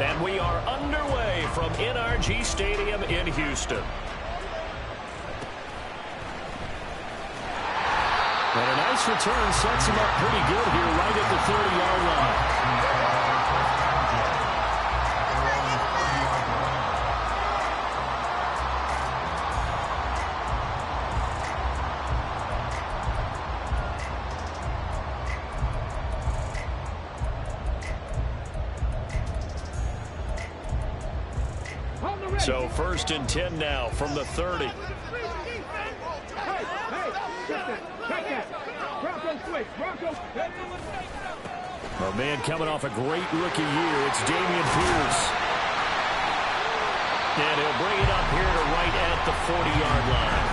And we are underway from NRG Stadium in Houston. And a nice return sets him up pretty good here right at the 30-yard line. So 1st and 10 now from the 30. A man coming off a great rookie year. It's Dameon Pierce. And he'll bring it up here to right at the 40-yard line.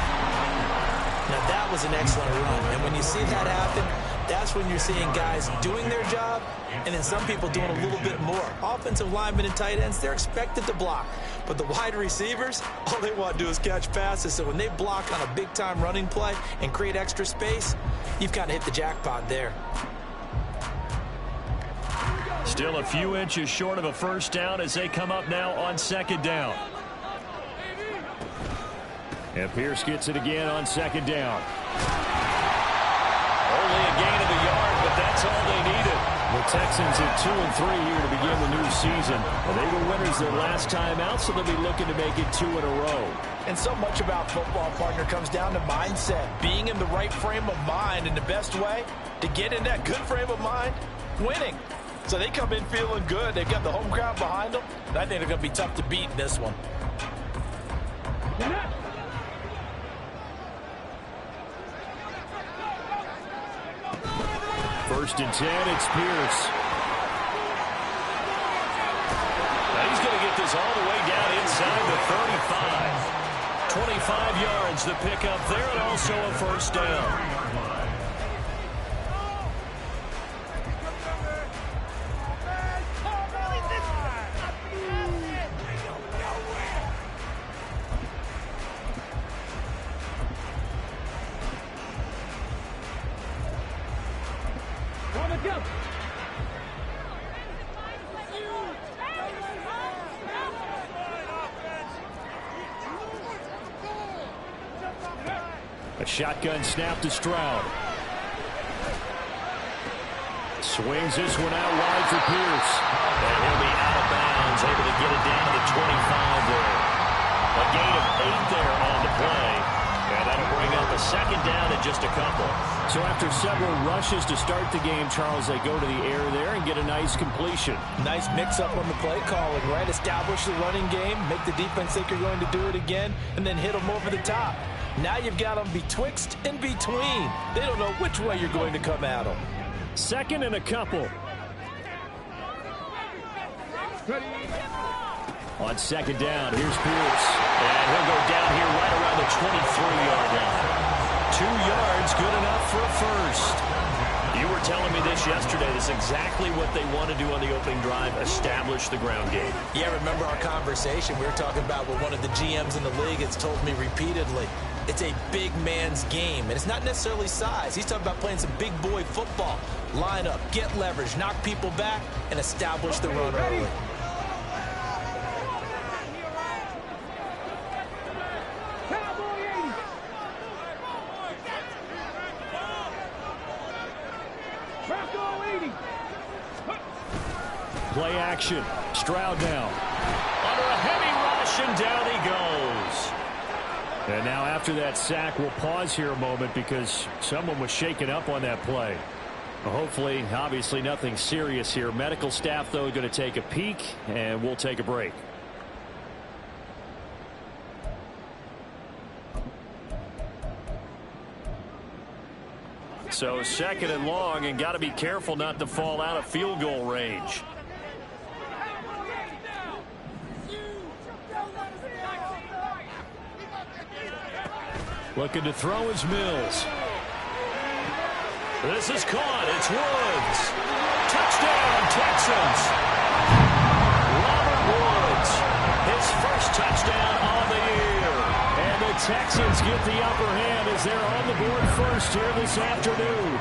Now that was an excellent run. And when you see that happen, that's when you're seeing guys doing their job and then some people doing a little bit more. Offensive linemen and tight ends, they're expected to block. But the wide receivers, all they want to do is catch passes. So when they block on a big-time running play and create extra space, you've kind of hit the jackpot there. Still a few inches short of a first down as they come up now on 2nd down. And Pierce gets it again on 2nd down. Only a gain of a yard, but that's all they needed. The Texans at 2-3 here to begin the new season. Well, they were winners their last time out, so they'll be looking to make it 2 in a row. And so much about football, partner, comes down to mindset. Being in the right frame of mind, and the best way to get in that good frame of mind, winning. So they come in feeling good. They've got the home crowd behind them. And I think they're going to be tough to beat in this one. 1st and 10, it's Pierce. Now he's going to get this all the way down inside the 35. 25 yards the pickup there, and also a first down. A shotgun snap to Stroud. Swings this one out wide for Pierce. And he'll be out of bounds, able to get it down to the 25 there. A gain of 8 there on the play. And that'll bring up a 2nd down and just a couple. So after several rushes to start the game, Charles, they go to the air there and get a nice completion. Nice mix-up on the play calling, right? Establish the running game, make the defense think you're going to do it again, and then hit them over the top. Now you've got them betwixt and between. They don't know which way you're going to come at them. 2nd and a couple. On 2nd down, here's Pierce. And he'll go down here right around the 23-yard line. 2 yards, good enough for a first. You were telling me this yesterday. This is exactly what they want to do on the opening drive, establish the ground game. Yeah, remember our conversation? We were talking about what one of the GMs in the league has told me repeatedly. It's a big man's game, and it's not necessarily size. He's talking about playing some big boy football. Line up, get leverage, knock people back, and establish the run early. Play action. Stroud now. Under a heavy rush, and down he goes. And now after that sack, we'll pause here a moment because someone was shaken up on that play. Well, hopefully, obviously nothing serious here. Medical staff, though, going to take a peek, and we'll take a break. So 2nd and long, and got to be careful not to fall out of field goal range. Looking to throw is Mills. This is caught. It's Woods. Touchdown, Texans. Robert Woods, his first touchdown on the year. And the Texans get the upper hand as they're on the board first here this afternoon.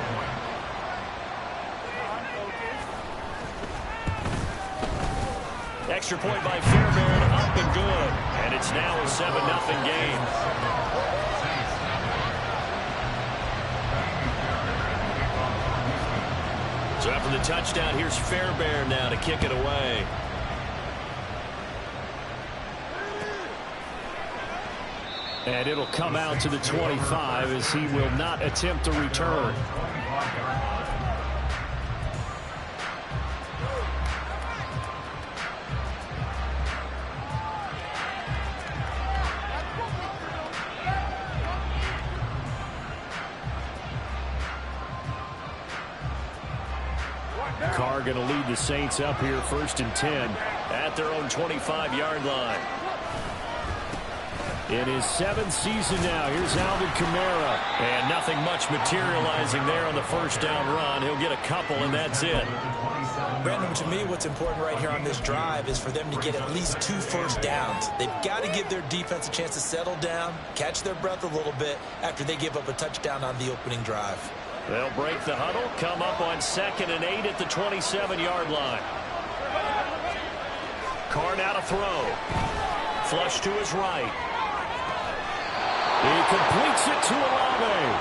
Extra point by Fairbairn, up and good. And it's now a 7-0 game. So after the touchdown, here's Fairbairn now to kick it away. And it'll come out to the 25 as he will not attempt a return. Carr going to lead the Saints up here 1st and 10 at their own 25-yard line. In his 7th season now, here's Alvin Kamara. And nothing much materializing there on the first down run. He'll get a couple, and that's it. Brandon, to me, what's important right here on this drive is for them to get at least 2 first downs. They've got to give their defense a chance to settle down, catch their breath a little bit after they give up a touchdown on the opening drive. They'll break the huddle, come up on 2nd and 8 at the 27-yard line. Carr now to throw. Flush to his right. He completes it to Olave.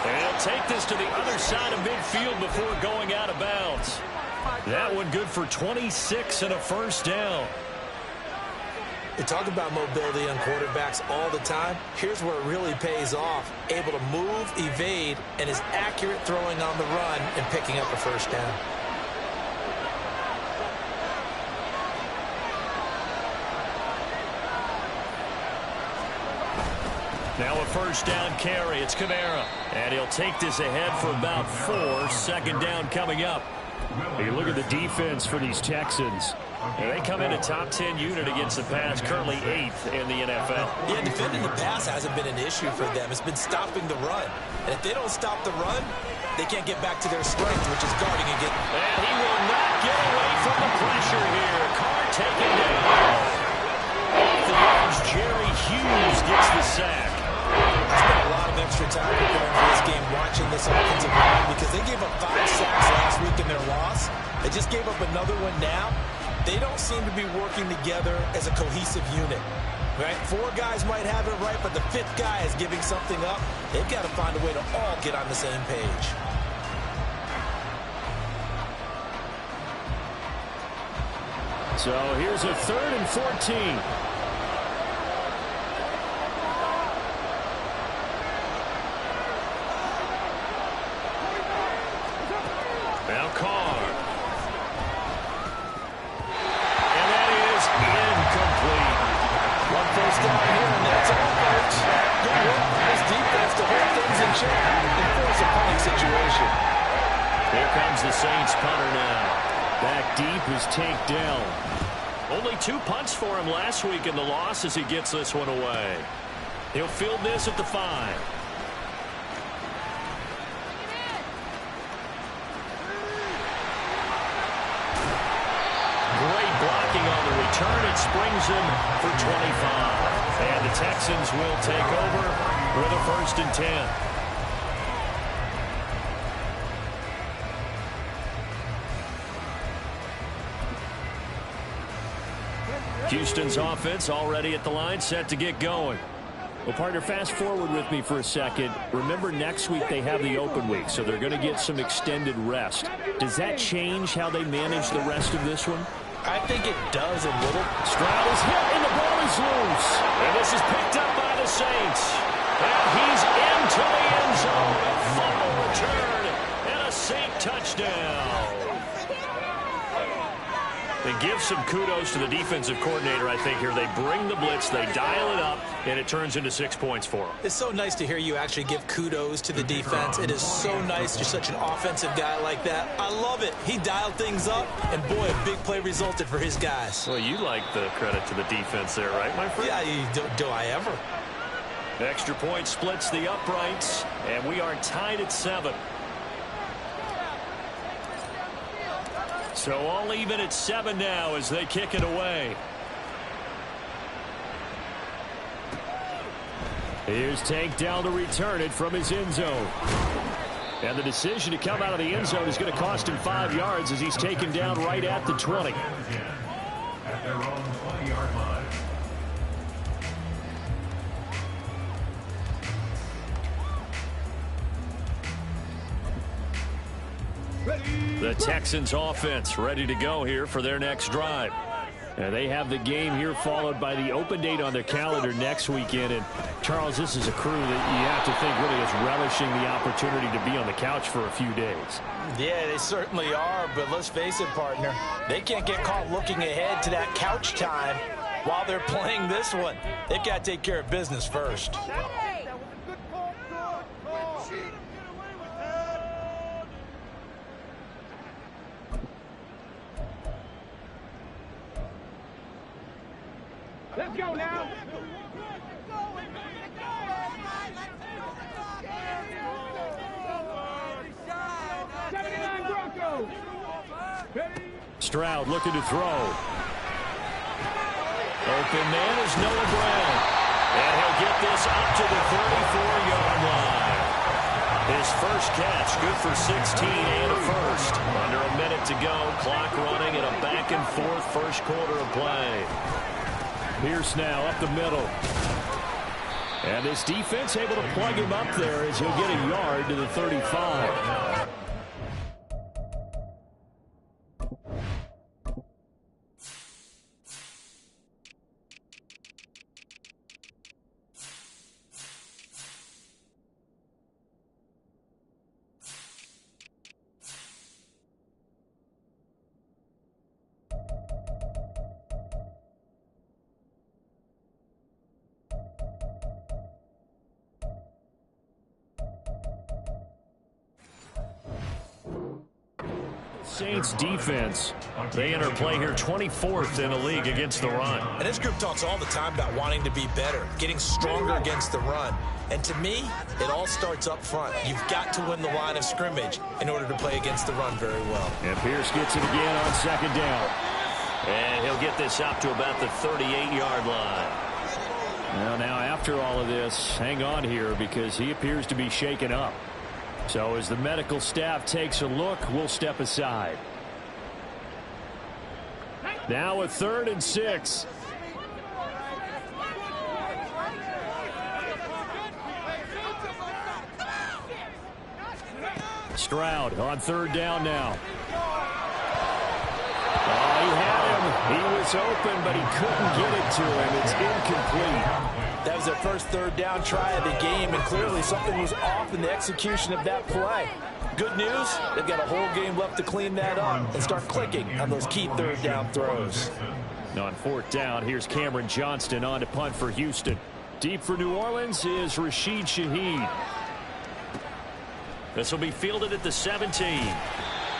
And he'll take this to the other side of midfield before going out of bounds. That one good for 26 and a first down. We talk about mobility on quarterbacks all the time. Here's where it really pays off. Able to move, evade, and is accurate throwing on the run and picking up a first down. Now a first down carry. It's Kamara. And he'll take this ahead for about 4. 2nd down coming up. Hey, look at the defense for these Texans. And they come in a top 10 unit against the pass, currently 8th in the NFL. Yeah, defending the pass hasn't been an issue for them. It's been stopping the run. And if they don't stop the run, they can't get back to their strength, which is guarding again. And he will not get away from the pressure here. Carr taken down. Off the edge, Jerry Hughes gets the sack. Spent a lot of extra time preparing for this game, watching this offensive line, because they gave up 5 sacks last week in their loss. They just gave up another one now. They don't seem to be working together as a cohesive unit. Right? 4 guys might have it right, but the 5th guy is giving something up. They've got to find a way to all get on the same page. So here's a 3rd and 14. Now Carr. And that is incomplete. One first down here, and that's all, folks. Good work by this defense to hold things in check and force a punting situation. Here comes the Saints punter now. Back deep is Tank Dell. Only 2 punts for him last week in the loss as he gets this one away. He'll field this at the 5. Great blocking on the return. It springs him for 25. And the Texans will take over with a 1st and 10. Houston's offense already at the line, set to get going. Well, partner, fast forward with me for a second. Remember, next week they have the open week, so they're going to get some extended rest. Does that change how they manage the rest of this one? I think it does a little. Stroud is hit, and the ball is loose. And this is picked up by the Saints. And he's into the end zone. A fumble return and a Saint touchdown. They give some kudos to the defensive coordinator, I think, here. They bring the blitz, they dial it up, and it turns into 6 points for them. It's so nice to hear you actually give kudos to the defense. It is so nice. You're such an offensive guy like that. I love it. He dialed things up, and boy, a big play resulted for his guys. Well, you like the credit to the defense there, right, my friend? Yeah, do I ever? Extra point splits the uprights, and we are tied at 7. So all even at 7 now as they kick it away. Here's Tank Dell to return it from his end zone. And the decision to come out of the end zone is going to cost him 5 yards as he's taken down right at the 20. at their own 20-yard line. The Texans offense ready to go here for their next drive. They have the game here followed by the open date on their calendar next weekend. And Charles, this is a crew that you have to think really is relishing the opportunity to be on the couch for a few days. Yeah, they certainly are, but let's face it, partner. They can't get caught looking ahead to that couch time while they're playing this one. They've got to take care of business first. Let's go now. Stroud looking to throw. Open man is Noah Brown. And he'll get this up to the 34-yard line. His first catch, good for 16 and a first. Under a minute to go, clock running in a back-and-forth first quarter of play. Pierce now up the middle. And this defense able to plug him up there as he'll get a yard to the 35. Saints defense, they enter play here 24th in the league against the run. And this group talks all the time about wanting to be better, getting stronger against the run. And to me, it all starts up front. You've got to win the line of scrimmage in order to play against the run very well. And Pierce gets it again on second down. And he'll get this up to about the 38-yard line. Well, now after all of this, hang on here because he appears to be shaken up. So as the medical staff takes a look, we'll step aside. Now a 3rd and 6. Stroud on 3rd down now. Oh, he had him. He was open, but he couldn't get it to him. It's incomplete. That was their first 3rd down try of the game, and clearly something was off in the execution of that play. Good news, they've got a whole game left to clean that up and start clicking on those key 3rd down throws. On 4th down, here's Cameron Johnston on to punt for Houston. Deep for New Orleans is Rashid Shaheed. This will be fielded at the 17.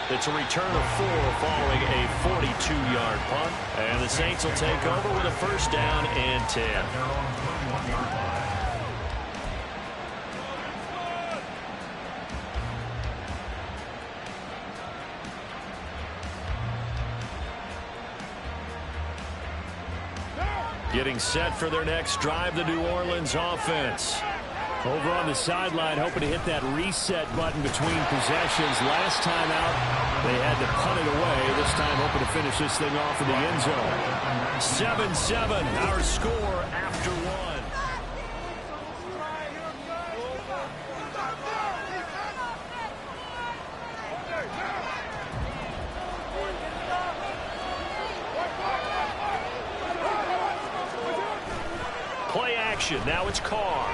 It's a return of 4 following a 42-yard punt. And the Saints will take over with a 1st down and 10. Getting set for their next drive, the New Orleans offense. Over on the sideline, hoping to hit that reset button between possessions. Last time out, they had to punt it away. This time, hoping to finish this thing off in the end zone. 7-7, our score after 1. Play action. Now it's Carr.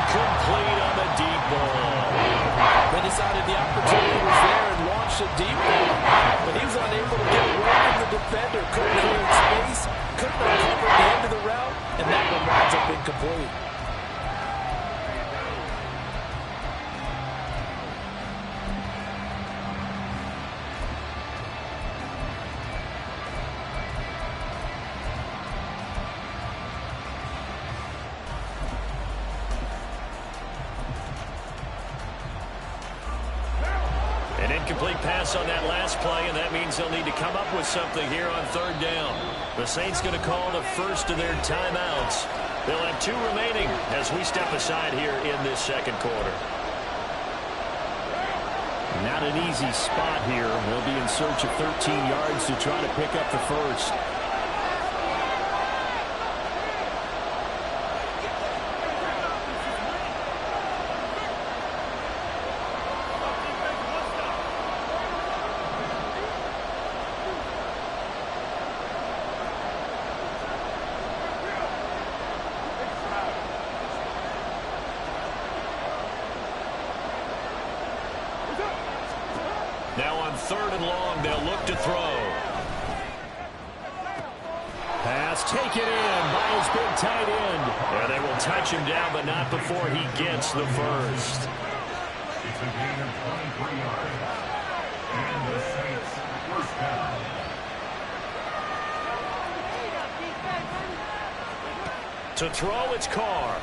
Complete on the deep ball. They decided the opportunity was there and launched a deep ball, but he was unable to get away from the defender. Couldn't clear space, couldn't recover at the end of the route, and that one winds up incomplete. Incomplete pass on that last play, and that means they'll need to come up with something here on 3rd down. The Saints going to call the first of their timeouts. They'll have 2 remaining as we step aside here in this 2nd quarter. Not an easy spot here. They'll be in search of 13 yards to try to pick up the first. Now on 3rd and long, they'll look to throw. Pass taken in by his big tight end. And they will touch him down, but not before he gets the first. It's a gain of 23 yards. And the Saints first down. To throw, it's Carr.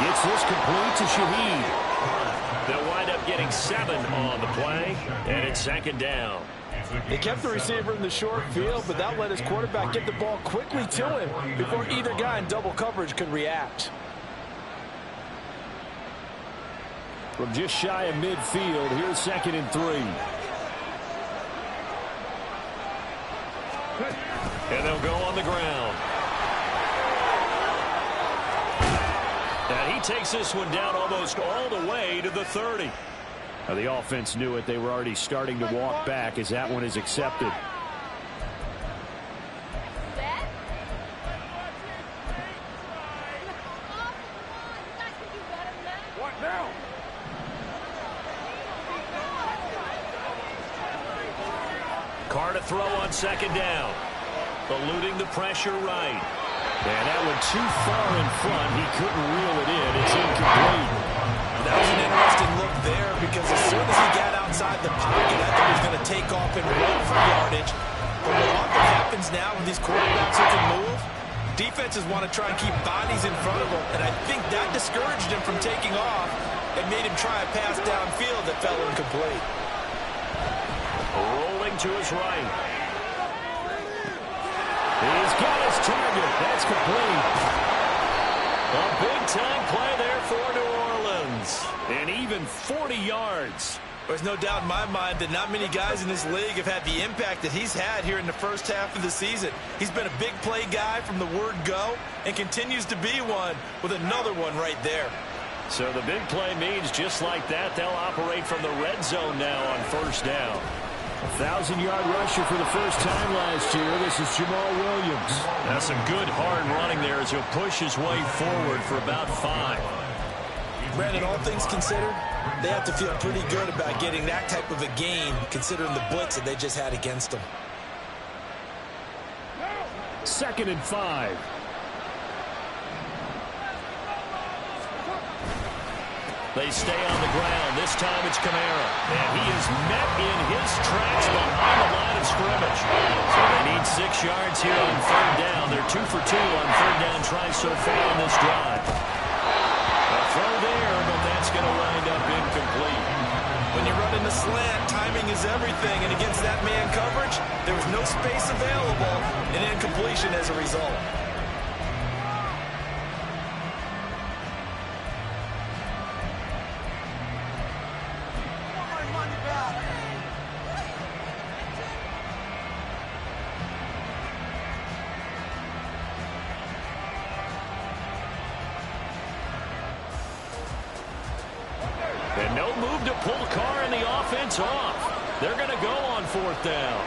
Gets this complete to Shaheed. They'll wind up getting 7 on the play, and it's 2nd down. They kept the receiver in the short field, but that let his quarterback get the ball quickly to him before either guy in double coverage could react. From just shy of midfield, here's 2nd and 3. And they'll go on the ground. And he takes this one down almost all the way to the 30. Now, the offense knew it. They were already starting to walk back as that one is accepted. What now? Carr to throw on 2nd down. Eluding the pressure right. And that one too far in front. He couldn't reel it in. It's incomplete. That was an interesting look there because as soon as he got outside the pocket, I thought he was going to take off and run for yardage. But what often happens now with these quarterbacks who can move, defenses want to try and keep bodies in front of them, and I think that discouraged him from taking off and made him try a pass downfield that fell incomplete. Rolling to his right. He's got his target. That's complete. A big-time play there for New Orleans. And even 40 yards. There's no doubt in my mind that not many guys in this league have had the impact that he's had here in the first half of the season. He's been a big play guy from the word go and continues to be one with another one right there. So the big play means just like that, they'll operate from the red zone now on 1st down. 1,000-yard rusher for the first time last year. This is Jamal Williams. That's some good hard running there as he'll push his way forward for about 5. Brandon, all things considered, they have to feel pretty good about getting that type of a gain considering the blitz that they just had against them. 2nd and 5. They stay on the ground. This time it's Kamara. And he is met in his tracks behind the line of scrimmage. So they need 6 yards here on 3rd down. They're 2 for 2 on 3rd down tries so far on this drive. A throw there, but that's going to wind up incomplete. When you run in the slant, timing is everything. And against that man coverage, there was no space available and incompletion as a result. And no move to pull Carr and the offense off. They're going to go on 4th down.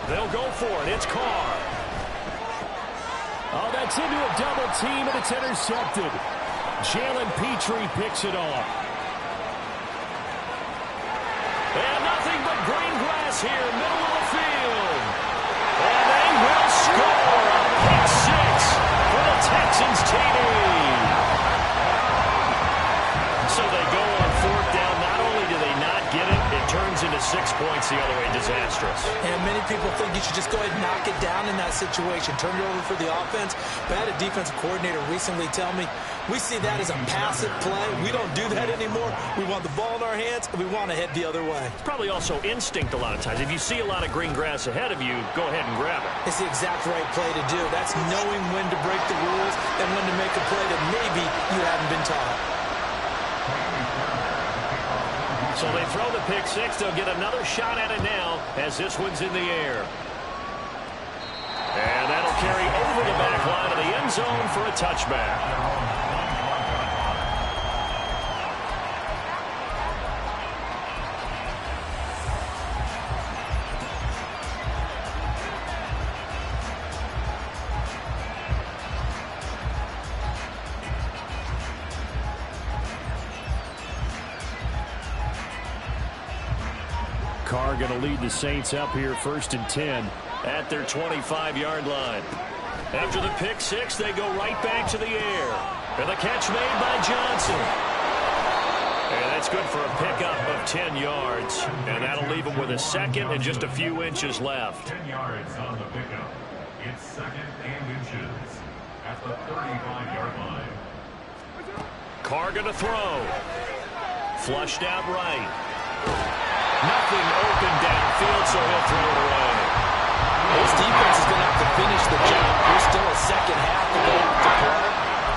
They'll go for it. It's Carr. Oh, that's into a double team, and it's intercepted. Jalen Petrie picks it off. And nothing but green grass here, middle of the field. And they will score on pick 6 for the Texans TD. So they go on 4th down. Not only do they not get it, it turns into to 6 points the other way. Disastrous. And many people think you should just go ahead and knock it down in that situation. Turn it over for the offense. But I had a defensive coordinator recently tell me, we see that as a passive play. We don't do that anymore. We want the ball in our hands, and we want to head the other way. It's probably also instinct a lot of times. If you see a lot of green grass ahead of you, go ahead and grab it. It's the exact right play to do. That's knowing when to break the rules and when to make a play that maybe you haven't been taught. So they throw the pick six. They'll get another shot at it now as this one's in the air. And that'll carry over the back line of the end zone for a touchback. Carr going to lead the Saints up here 1st and 10 at their 25-yard line. After the pick six, they go right back to the air. And the catch made by Johnson. And that's good for a pickup of 10 yards. And that'll leave him with a second and just a few inches left. 10 yards on the pickup. It's 2nd and inches at the 35-yard line. Carr going to throw. Flushed out right. Nothing open downfield, so he'll throw it away. This defense is going to have to finish the job. There's still a second half to go to play.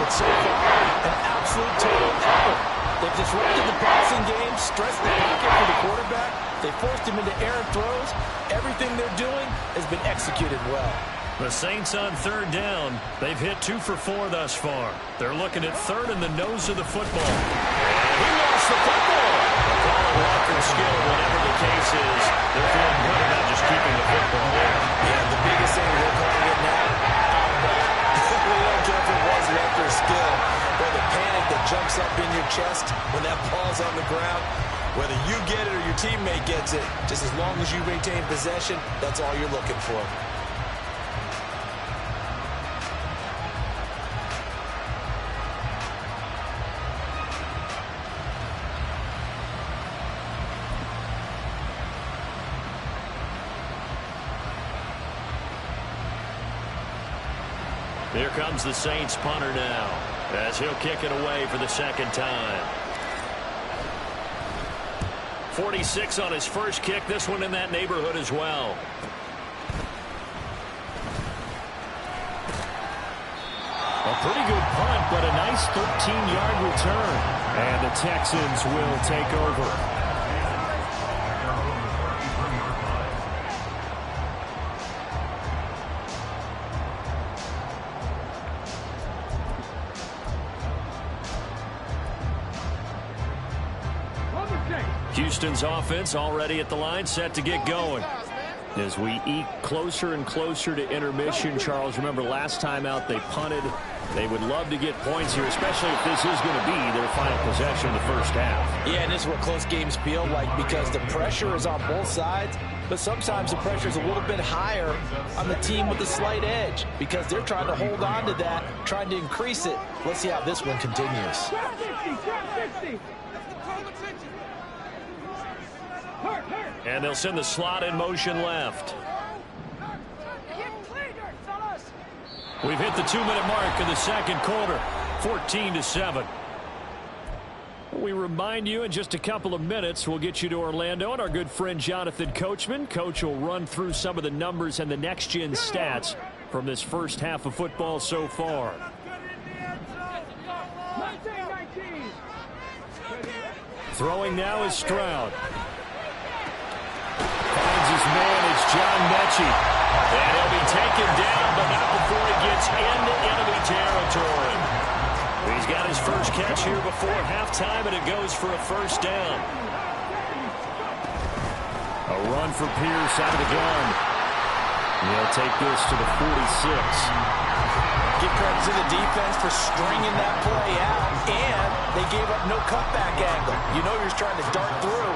But so far, an absolute total effort. They've disrupted the passing game, stressed the pocket for the quarterback. They forced him into errant throws. Everything they're doing has been executed well. The Saints on 3rd down. They've hit 2 for 4 thus far. They're looking at 3rd in the nose of the football. He lost the football. Luck or skill, whatever the case is, they're feeling good about just keeping the football. Yeah, the biggest thing we're calling it now, we don't care if it was luck or skill, or the panic that jumps up in your chest when that ball's on the ground. Whether you get it or your teammate gets it, just as long as you maintain possession, that's all you're looking for. Here comes the Saints punter now as he'll kick it away for the 2nd time. 46 on his first kick. This one in that neighborhood as well. A pretty good punt, but a nice 13-yard return. And the Texans will take over. Houston's offense already at the line, set to get going. As we eke closer and closer to intermission, Charles, remember last time out they punted. They would love to get points here, especially if this is going to be their final possession of the first half. Yeah, and this is what close games feel like because the pressure is on both sides, but sometimes the pressure is a little bit higher on the team with the slight edge because they're trying to hold on to that, trying to increase it. Let's see how this one continues. And they'll send the slot in motion left. We've hit the 2-minute mark in the 2nd quarter, 14-7. We remind you in just a couple of minutes we'll get you to Orlando and our good friend Jonathan Coachman. Coach will run through some of the numbers and the next-gen stats from this first half of football so far. Throwing now is Stroud. Finds his man, it's John Mechie. And he'll be taken down, but not before he gets into enemy territory. He's got his first catch here before halftime, and it goes for a first down. A run for Pierce out of the gun. He'll take this to the 46. Give credit to the defense for stringing that play out, and they gave up no cutback angle. You know you're trying to dart through.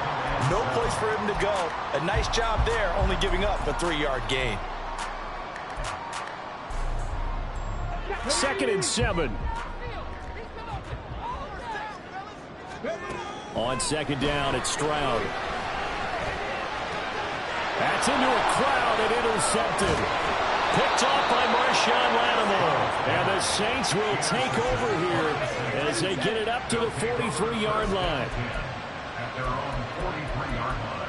No place for him to go. A nice job there, only giving up a 3-yard gain. 2nd and 7. On 2nd down, it's Stroud. That's into a crowd and intercepted. Picked off by Marshawn Lattimore. And the Saints will take over here as they get it up to the 43-yard line. At their own 43-yard line.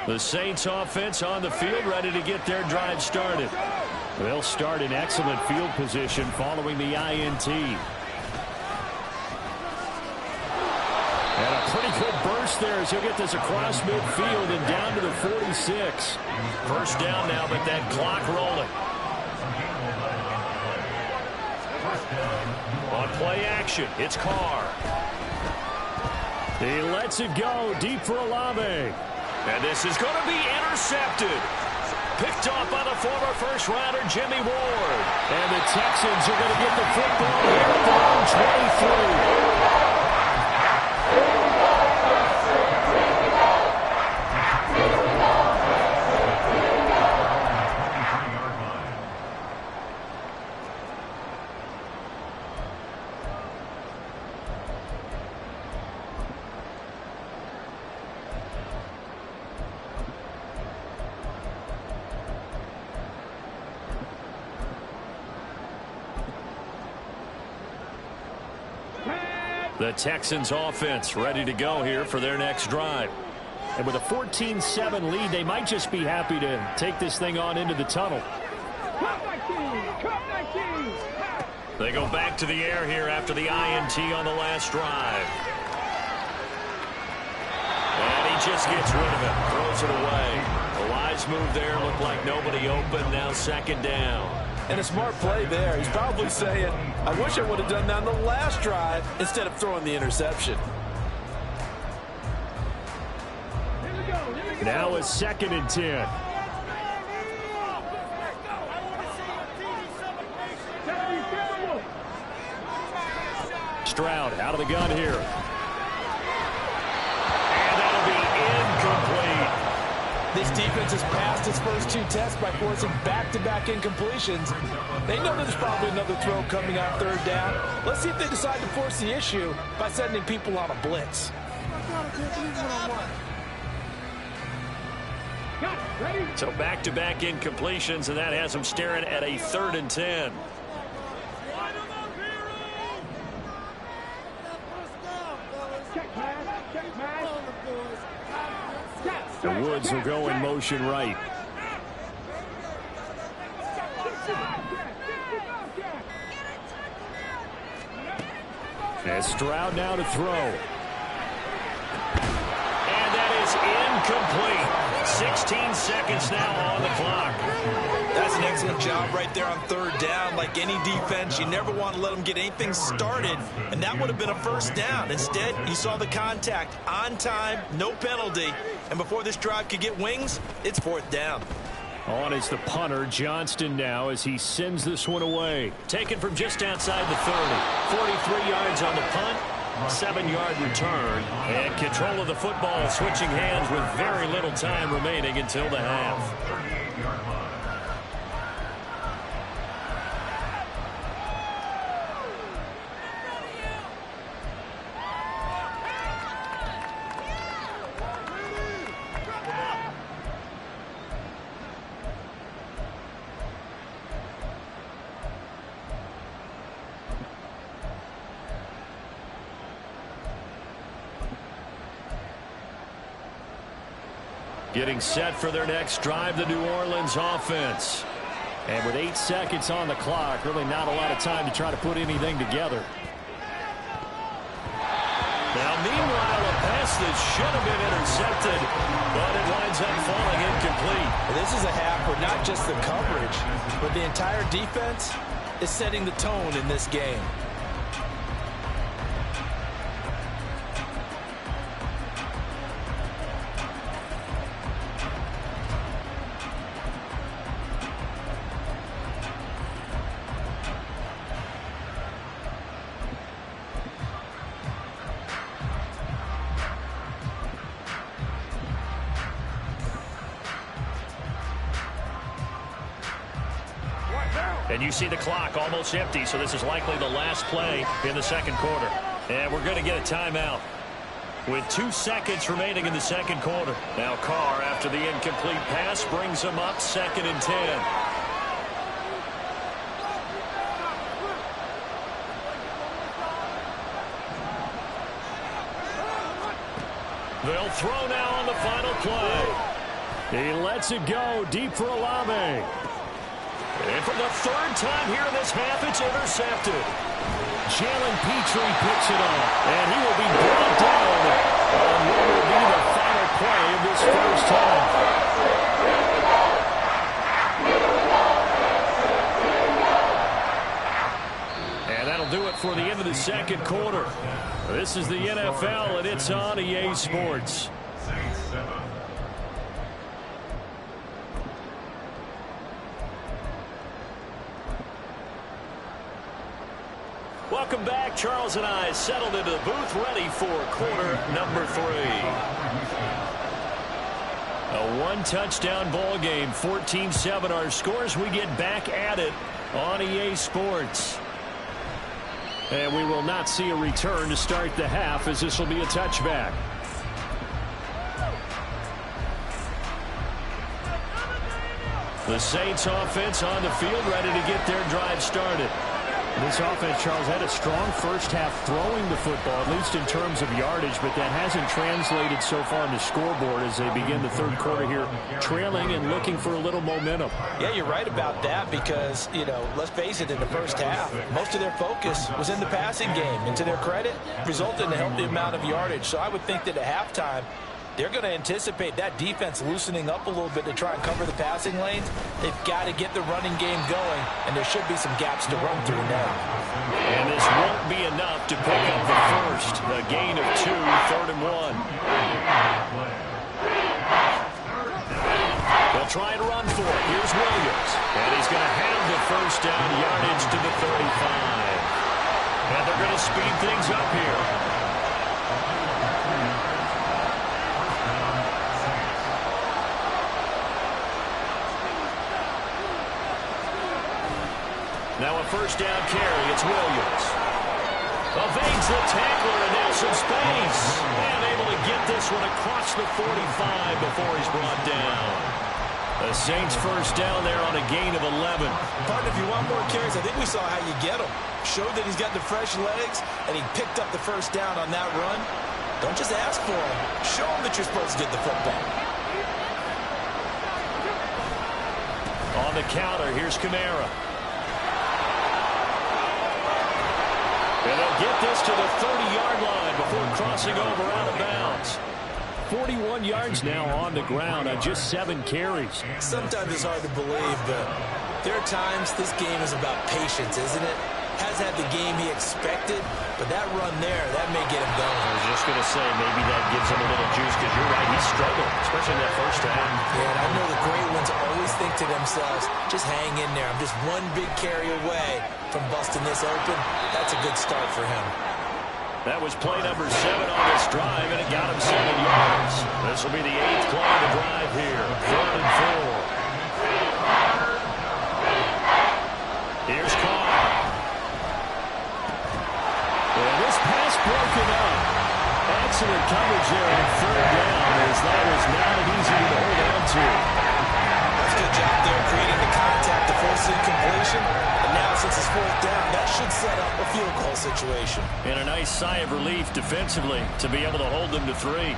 The Saints offense on the field, ready to get their drive started. They'll start in excellent field position following the INT. And a pretty good burst there as he'll get this across midfield and down to the 46. First down now, but that clock rolling. On play action, it's Carr. He lets it go deep for Olave. And this is going to be intercepted. Picked off by the former first-rounder Jimmy Ward. And the Texans are going to get the football here at their own 23. The Texans offense ready to go here for their next drive. And with a 14-7 lead, they might just be happy to take this thing on into the tunnel. They go back to the air here after the INT on the last drive. And he just gets rid of it, throws it away. The wise move there, looked like nobody open, now second down. And a smart play there. He's probably saying, I wish I would have done that on the last drive instead of throwing the interception. Now a second and 10. Stroud out of the gun here. And that'll be incomplete. This defense has passed its first two tests by forcing back-to-back incompletions. They know there's probably another throw coming on third down. Let's see if they decide to force the issue by sending people on a blitz. So back-to-back incompletions, and that has them staring at a 3rd and 10. The Woods will go in motion right. And Stroud now to throw. And that is incomplete. 16 seconds now on the clock. That's an excellent job right there on third down. Like any defense, you never want to let them get anything started, and that would have been a first down. Instead, you saw the contact on time, no penalty, and before this drive could get wings, it's 4th down. On is the punter, Johnston, now as he sends this one away. Taken from just outside the 30. 43 yards on the punt, 7-yard return, and control of the football switching hands with very little time remaining until the half. Getting set for their next drive, the New Orleans offense. And with 8 seconds on the clock, really not a lot of time to try to put anything together. Now, meanwhile, a pass that should have been intercepted, but it winds up falling incomplete. This is a half where not just the coverage, but the entire defense is setting the tone in this game. And you see the clock almost empty, so this is likely the last play in the second quarter. And we're going to get a timeout with 2 seconds remaining in the second quarter. Now Carr, after the incomplete pass, brings them up 2nd and 10. They'll throw now on the final play. He lets it go deep for Olave. And for the 3rd time here in this half, it's intercepted. Jalen Petrie picks it off, and he will be brought down on what will be the final play of this first half. And that'll do it for the end of the second quarter. This is the NFL, and it's on EA Sports. Welcome back. Charles and I settled into the booth, ready for quarter number 3. A 1-touchdown ball game, 14-7 our scores. We get back at it on EA Sports. And we will not see a return to start the half, as this will be a touchback. The Saints offense on the field, ready to get their drive started. This offense, Charles, had a strong first half throwing the football, at least in terms of yardage, but that hasn't translated so far on the scoreboard as they begin the third quarter here, trailing and looking for a little momentum. Yeah, you're right about that because, you know, let's face it, in the first half, most of their focus was in the passing game. And to their credit, resulted in a healthy amount of yardage. So I would think that at halftime, they're going to anticipate that defense loosening up a little bit to try and cover the passing lanes. They've got to get the running game going, and there should be some gaps to run through now. And this won't be enough to pick up the first. A gain of 2, 3rd and 1. They'll try and run for it. Here's Williams. And he's going to have the first down, yardage to the 35. And they're going to speed things up here. Now a first down carry. It's Williams. Evades the tackler, and now some space. And able to get this one across the 45 before he's brought down. The Saints first down there on a gain of 11. Partner, if you want more carries, I think we saw how you get him. Showed that he's got the fresh legs, and he picked up the first down on that run. Don't just ask for him. Show him that you're supposed to get the football. On the counter, here's Kamara. And they'll get this to the 30-yard line before crossing over out of bounds. 41 yards now on the ground on just 7 carries. Sometimes it's hard to believe, but there are times this game is about patience, isn't it? Has had the game he expected, but that run there, that may get him going. I was just going to say, maybe that gives him a little juice, because you're right, he struggled, especially in that first half. Yeah, and I know the great ones always think to themselves, just hang in there. I'm just one big carry away from busting this open. That's a good start for him. That was play number 7 on this drive, and it got him 7 yards. This will be the 8th play of the drive here. 3rd and 4. Here's Carr. And this pass broken up. Excellent coverage there on 3rd down, as that was not an easy to hold on to. That's a good job there creating the contact to force incompletion. And now since it's 4th down, that should set up a field goal situation. And a nice sigh of relief defensively to be able to hold them to 3.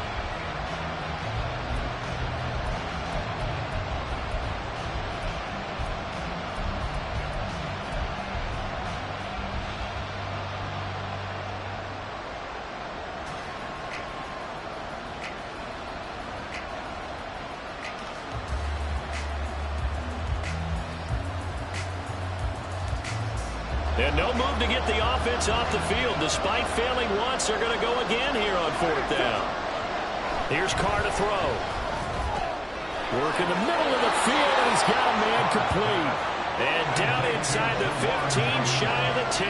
And no move to get the offense off the field. Despite failing once, they're going to go again here on 4th down. Here's Carr to throw. Work in the middle of the field, and he's got a man complete. And down inside the 15, shy of the 10.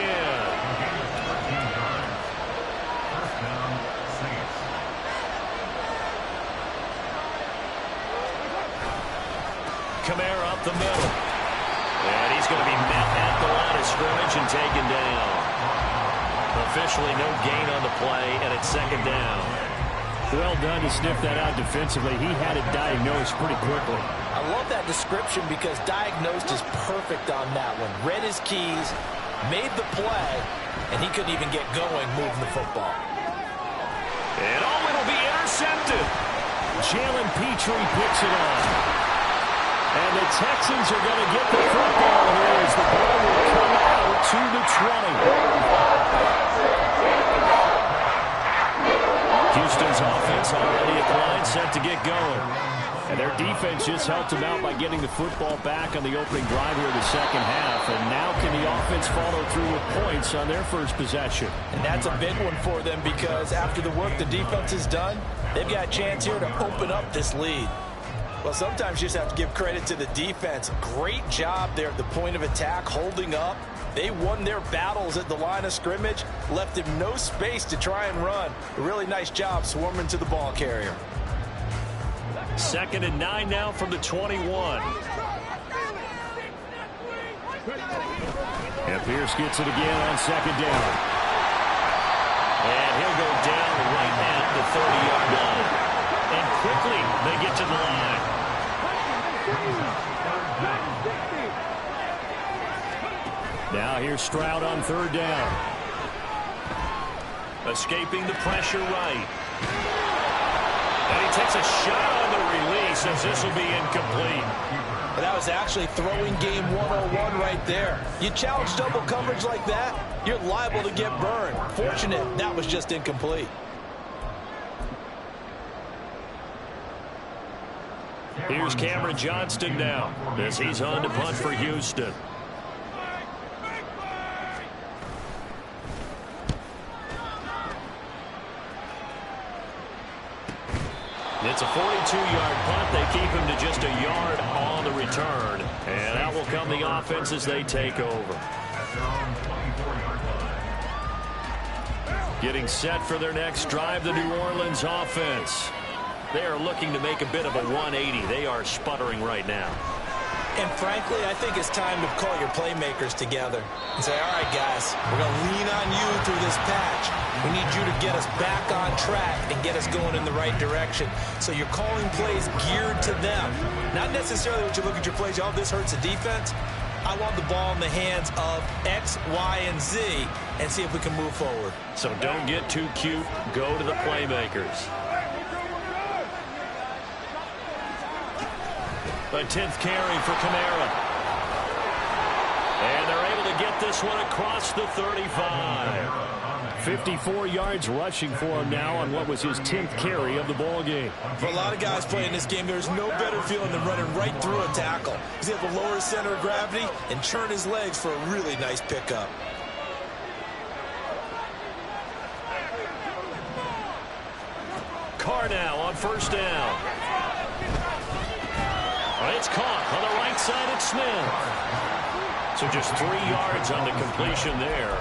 Kamara up the middle. And he's he's going to be met at the line of scrimmage and taken down. Officially no gain on the play, and it's second down. Well done to sniff that out defensively. He had it diagnosed pretty quickly. I love that description because diagnosed is perfect on that one. Read his keys, made the play, and he couldn't even get going moving the football. And it'll be intercepted. Jalen Petrie picks it up. And the Texans are going to get the football here as the ball will come out to the 20. Houston's offense already at the line, set to get going. And their defense just helped them out by getting the football back on the opening drive here in the second half. And now can the offense follow through with points on their first possession? And that's a big one for them because after the work the defense has done, they've got a chance here to open up this lead. Well, sometimes you just have to give credit to the defense. Great job there at the point of attack, holding up. They won their battles at the line of scrimmage, left him no space to try and run. A really nice job swarming to the ball carrier. 2nd and 9 now from the 21. And Pierce gets it again on second down. And he'll go down right at the 30-yard line. And quickly they get to the line. Now here's Stroud on 3rd down. Escaping the pressure right. And he takes a shot on the release as this will be incomplete. But that was actually throwing game 101 right there. You challenge double coverage like that, you're liable to get burned. Fortunate that was just incomplete. Here's Cameron Johnston now as he's on to punt for Houston. It's a 42-yard punt. They keep him to just a yard on the return. And out will come the offense as they take over. Getting set for their next drive, the New Orleans offense. They are looking to make a bit of a 180. They are sputtering right now. And frankly, I think it's time to call your playmakers together and say, all right, guys, we're going to lean on you through this patch. We need you to get us back on track and get us going in the right direction. So you're calling plays geared to them. Not necessarily what you look at your plays, oh, this hurts the defense. I want the ball in the hands of X, Y, and Z and see if we can move forward. So don't get too cute. Go to the playmakers. A 10th carry for Kamara. And they're able to get this one across the 35. 54 yards rushing for him now on what was his 10th carry of the ball game. For a lot of guys playing this game, there's no better feeling than running right through a tackle. He's able to lower his center of gravity and churn his legs for a really nice pickup. Carr now on 1st down. It's caught on the right side at Smith. So just 3 yards on the completion there.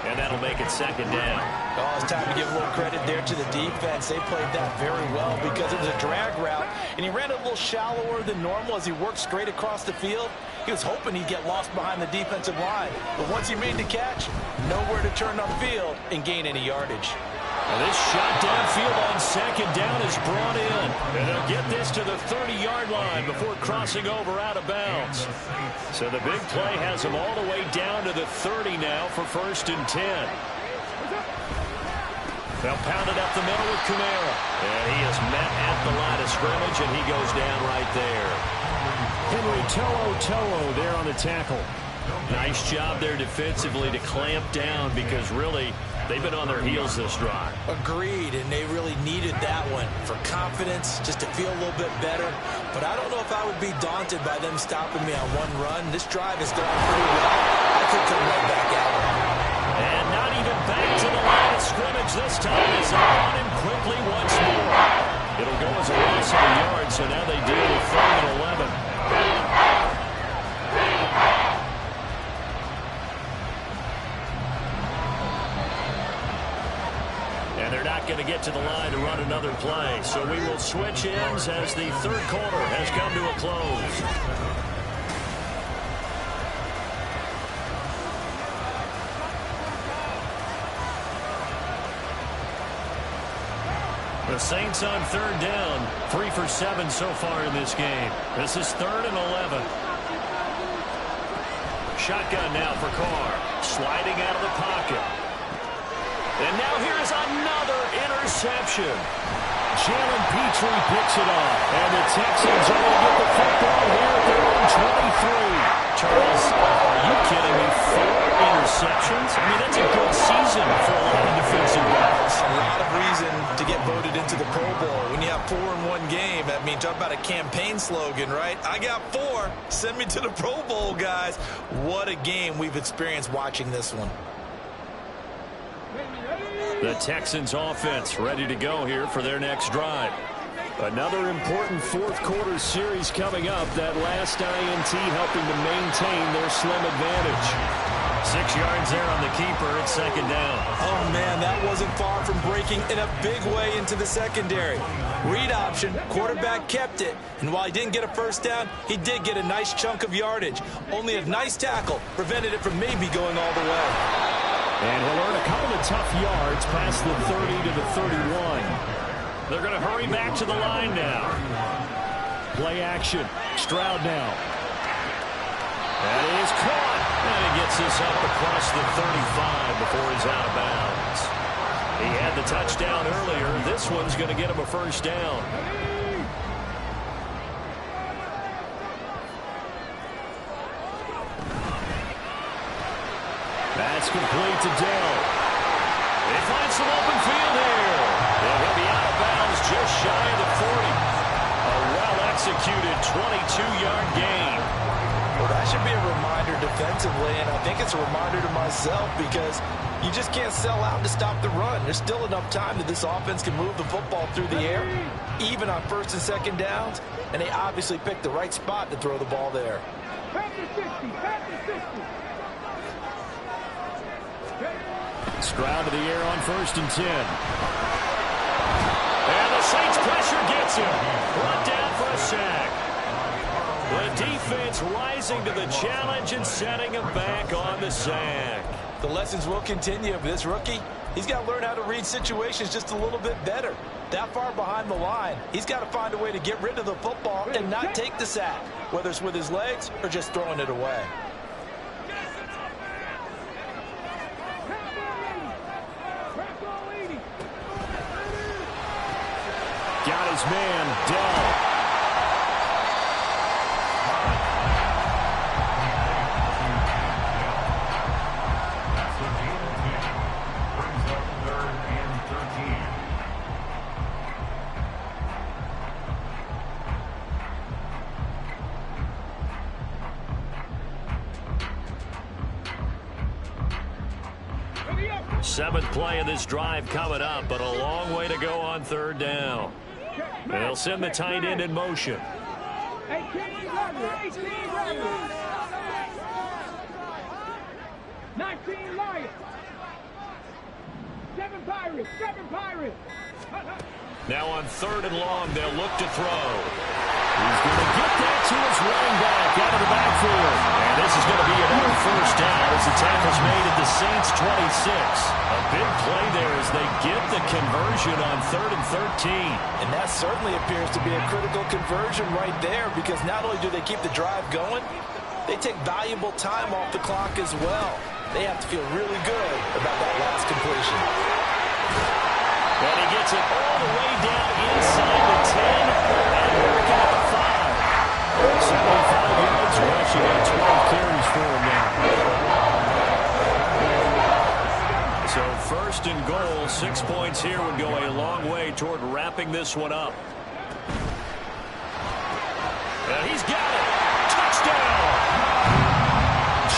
And that'll make it 2nd down. Oh, it's time to give a little credit there to the defense. They played that very well because it was a drag route. And he ran a little shallower than normal as he worked straight across the field. He was hoping he'd get lost behind the defensive line. But once he made the catch, nowhere to turn upfield and gain any yardage. And this shot downfield on 2nd down is brought in. And they'll get this to the 30-yard line before crossing over out of bounds. So the big play has them all the way down to the 30 now for 1st and 10. They'll pound it up the middle with Kamara. And he is met at the line of scrimmage, and he goes down right there. Henry To'o there on the tackle. Nice job there defensively to clamp down because really they've been on their heels this drive. Agreed, and they really needed that one for confidence, just to feel a little bit better. But I don't know if I would be daunted by them stopping me on one run. This drive is going pretty well. I could come right back out. And not even back to the line of scrimmage this time as they're on him quickly once more. It'll go as a loss of a yard, so now they deal with 3rd and 11. They're not going to get to the line to run another play. So we will switch ends as the 3rd quarter has come to a close. The Saints on third down, 3 for 7 so far in this game. This is 3rd and 11. Shotgun now for Carr, sliding out of the pocket. And now here's another interception. Jalen Petrie picks it up, and the Texans are going to get the football here at their own 23. Charles, are you kidding me? 4 interceptions? I mean, that's a good season for a lot of defensive backs. A lot of reason to get voted into the Pro Bowl. When you have 4 in one game, I mean, talk about a campaign slogan, right? I got 4. Send me to the Pro Bowl, guys. What a game we've experienced watching this one. The Texans offense ready to go here for their next drive. Another important fourth-quarter series coming up. That last INT helping to maintain their slim advantage. 6 yards there on the keeper. It's 2nd down. Oh, man, that wasn't far from breaking in a big way into the secondary. Read option, quarterback kept it. And while he didn't get a first down, he did get a nice chunk of yardage. Only a nice tackle prevented it from maybe going all the way. And he'll earn a couple of tough yards past the 30 to the 31. They're going to hurry back to the line now. Play action. Stroud now. That is caught. And he gets this up across the 35 before he's out of bounds. He had the touchdown earlier. This one's going to get him a first down. That's complete to Dell. They find some open field here. And he'll be out of bounds just shy of the 40. A well-executed 22-yard gain. Well, that should be a reminder defensively, and I think it's a reminder to myself because you just can't sell out to stop the run. There's still enough time that this offense can move the football through the air, even on 1st and 2nd downs, and they obviously picked the right spot to throw the ball there. Stroud to the air on 1st and 10. And the Saints pressure gets him. Brought down for a sack. The defense rising to the challenge and setting him back on the sack. The lessons will continue of this rookie. He's got to learn how to read situations just a little bit better. That far behind the line, he's got to find a way to get rid of the football and not take the sack, whether it's with his legs or just throwing it away. Got his man, Dell. Seventh play of this drive coming up, but a long way to go on 3rd down. They'll send the tight end in motion. 19 Lions. 7 Pirates. 7 Pirates. Now on 3rd and long, they'll look to throw. He's going to get that to his running back out of the backfield. And this is going to be another first down as the tackle's made at the Saints' 26. A big play there as they get the conversion on 3rd and 13. And that certainly appears to be a critical conversion right there because not only do they keep the drive going, they take valuable time off the clock as well. They have to feel really good about that last completion. And he gets it all the way down inside the 10 and working at the 5. 75 yards rushing and 12 carries for him now. So 1st and goal, 6 points here would go a long way toward wrapping this one up. And he's got it. Touchdown.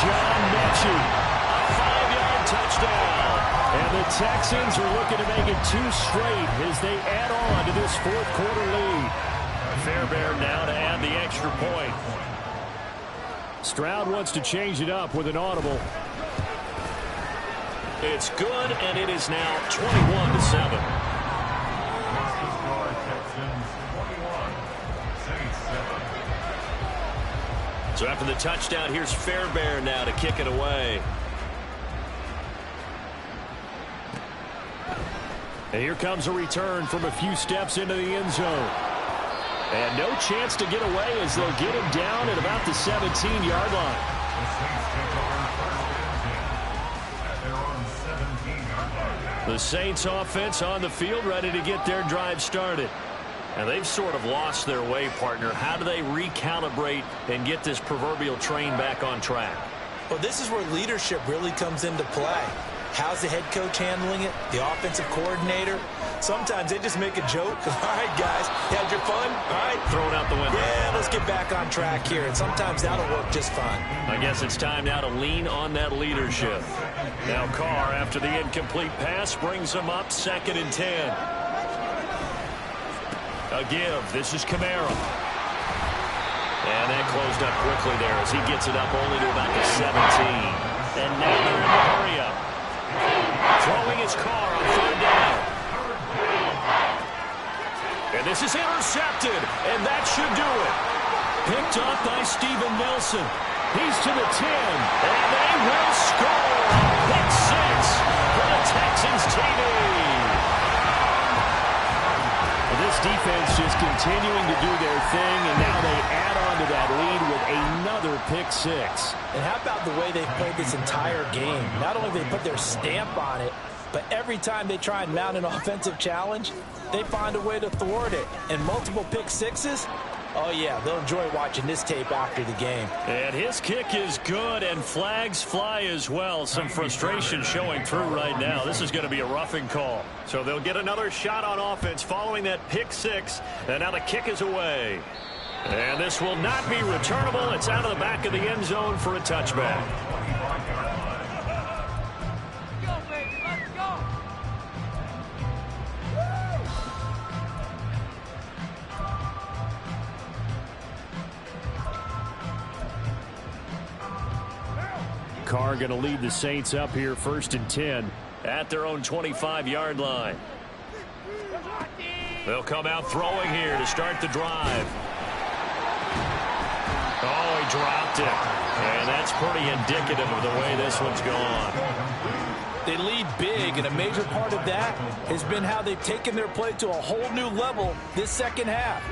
John Mechie. A 5-yard touchdown. And the Texans are looking to make it 2 straight as they add on to this 4th quarter lead. Fairbairn now to add the extra point. Stroud wants to change it up with an audible. It's good, and it is now 21-7. So after the touchdown, here's Fairbairn now to kick it away. And here comes a return from a few steps into the end zone. And no chance to get away as they'll get him down at about the 17-yard line. The Saints offense on the field ready to get their drive started. And they've sort of lost their way, partner. How do they recalibrate and get this proverbial train back on track? Well, this is where leadership really comes into play. How's the head coach handling it? The offensive coordinator? Sometimes they just make a joke. All right, guys, you had your fun? All right. Throw it out the window. Yeah, let's get back on track here. And sometimes that'll work just fine. I guess it's time now to lean on that leadership. Now Carr, after the incomplete pass, brings him up 2nd and 10. A give. This is Kamara. And that closed up quickly there as he gets it up only to about the 17. And now they're in the hurry up. Throwing his Carr on 3rd down. And this is intercepted. And that should do it. Picked up by Steven Nelson. He's to the 10. And they will score. Pick 6 for the Texans TV. This defense just continuing to do their thing, and now they add on to that lead with another pick 6. And how about the way they've played this entire game? Not only have they put their stamp on it, but every time they try and mount an offensive challenge, they find a way to thwart it. And multiple pick 6s, oh yeah, they'll enjoy watching this tape after the game. And his kick is good, and flags fly as well. Some frustration showing through right now. This is going to be a roughing call. So they'll get another shot on offense following that pick 6. And now the kick is away. And this will not be returnable. It's out of the back of the end zone for a touchback. Carr going to lead the Saints up here 1st and 10 at their own 25-yard line. They'll come out throwing here to start the drive. Oh, he dropped it. And that's pretty indicative of the way this one's gone. They lead big, and a major part of that has been how they've taken their play to a whole new level this second half.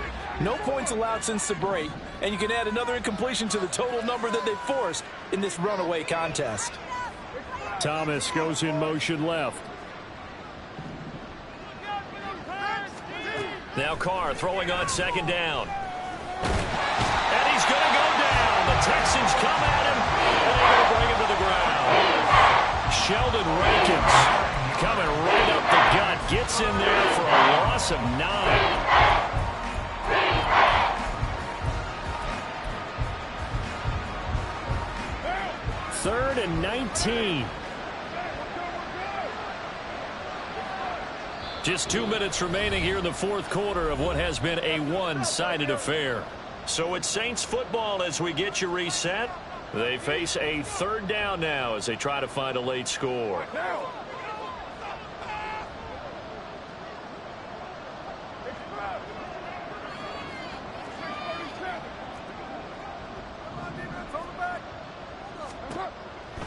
No points allowed since the break, and you can add another incompletion to the total number that they forced in this runaway contest. Thomas goes in motion left. Now Carr throwing on 2nd down. And he's going to go down. The Texans come at him, and they're going to bring him to the ground. Sheldon Rankins coming right up the gut. Gets in there for a loss of 9. 3rd and 19. Just 2 minutes remaining here in the 4th quarter of what has been a one-sided affair. So it's Saints football as we get you reset. They face a 3rd down now as they try to find a late score.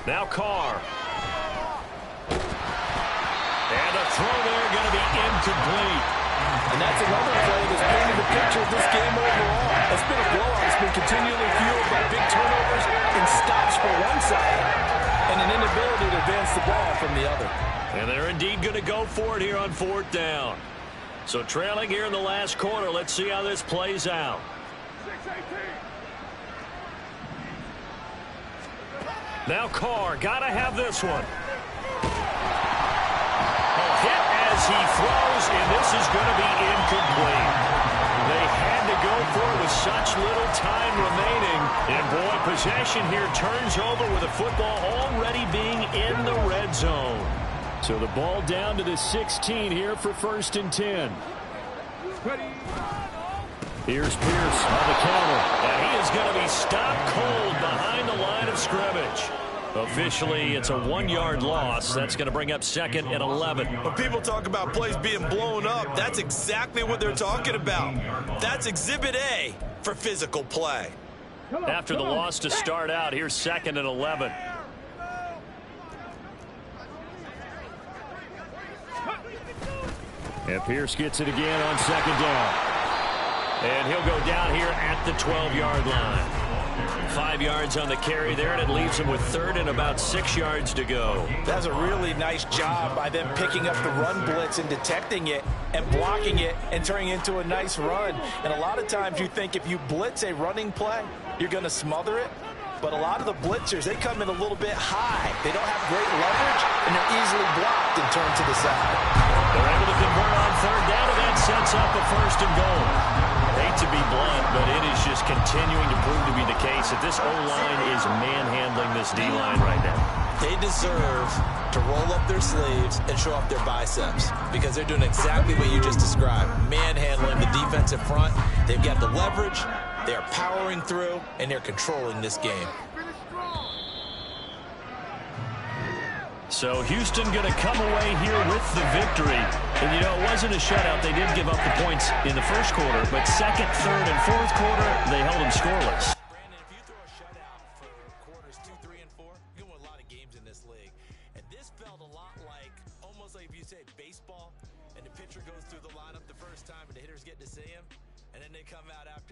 Now Carr. And a throw there going to be incomplete. And that's another play that's painted the picture of this game overall. It's been a blowout. It's been continually fueled by big turnovers and stops for one side and an inability to advance the ball from the other. And they're indeed going to go for it here on 4th down. So trailing here in the last quarter. Let's see how this plays out. Now Carr, gotta have this one. Hit as he throws, and this is going to be incomplete. They had to go for it with such little time remaining. And boy, possession here turns over with the football already being in the red zone. So the ball down to the 16 here for 1st and 10. Here's Pierce on the counter. And he is going to be stopped cold behind the line of scrimmage. Officially, it's a 1-yard loss. That's going to bring up 2nd and 11. When people talk about plays being blown up, that's exactly what they're talking about. That's Exhibit A for physical play. After the loss to start out, here's 2nd and 11. And Pierce gets it again on second down. And he'll go down here at the 12-yard line. 5 yards on the carry there, and it leaves him with third and about 6 yards to go. That's a really nice job by them picking up the run blitz and detecting it and blocking it and turning it into a nice run. And a lot of times you think if you blitz a running play, you're going to smother it. But a lot of the blitzers, they come in a little bit high. They don't have great leverage, and they're easily blocked and turned to the side. They're able to convert on third down, and that sets up a first and goal. Hate to be blunt, but it is just continuing to prove to be the case that this O-line is manhandling this D-line right now. They deserve to roll up their sleeves and show off their biceps because they're doing exactly what you just described, manhandling the defensive front. They've got the leverage, they're powering through, and they're controlling this game. So Houston going to come away here with the victory. And, you know, it wasn't a shutout. They did give up the points in the first quarter, but second, third, and fourth quarter, they held them scoreless. Brandon, if you throw a shutout for quarters 2, 3, and 4, you win a lot of games in this league. And this felt a lot like, almost like if you say baseball, and the pitcher goes through the lineup the first time, and the hitters get to see him, and then they come out after that.